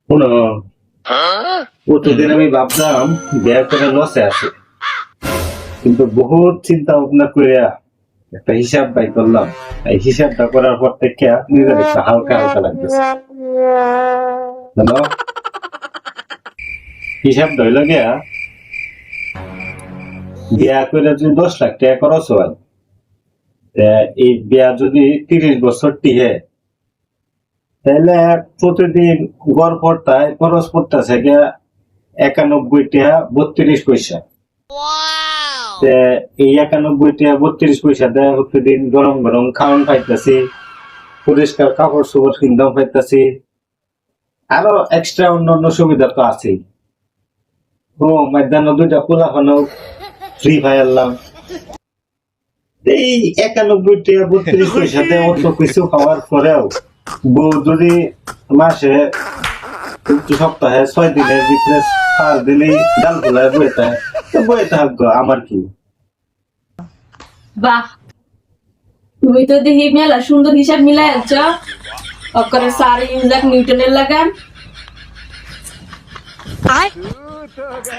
শোনো, প্রতিদিন আমি ভাবতাম বিয়ে করে লসে আছে, কিন্তু বহুত চিন্তা ভাবনা করে একটা হিসাব বাই করলাম। এই হিসাবটা করার পর থেকে নিজের একটু হালকা হালকা লাগতেছে। হ্যালো, হিসাবটা হইলো গিয়া, বিয়া করে যদি 10 লাখ টাকা খরচ হয়, এই বিয়া যদি 30 বছর টিহে, তাহলে প্রতিদিন গড় পড়তায় খরচ পড়তেছে গিয়া 91 টাকা 32 পয়সা। তে এই 91 টাকা 32 পয়সা দেয় প্রতিদিন গরম গরম খাওয়ান পাইতেছি, পরিষ্কার কাপড় চোপড় কিনতেও পাইতেছি, আরো এক্সট্রা অন্যান্য সুবিধা তো আছেই। ও মধ্যাহ্ন 2টা পোলা ফানো ফ্রি ফায়ারলাম। এই 91 টাকা 32 পয়সা দেয় অত কিছু খাওয়ার পরেও বউ যদি মাসে সপ্তাহে 6 দিনের ভিতরে 5 দিনই ডাল ফুলায় বয়ে থাকে, তো বয়ে থাকবো আমার কি। বাহ, তুমি তো দেখি মেলা সুন্দর হিসাব মিলাই আছ। অকরে স্যার ইউজাক নিউটনের লাগান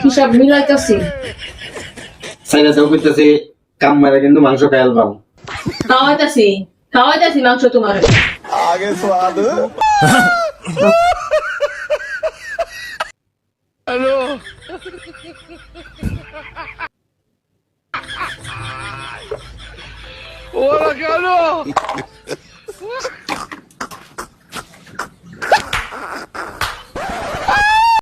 হিসাব মিলাইতেছি। সাইডে তো কইতাছি কাম মারে কিন্তু মাংস খাইলাম। খাওয়াইতেছি খাওয়াইতেছি মাংস তোমার। आगे स्वाद हेलो ओला क्या लो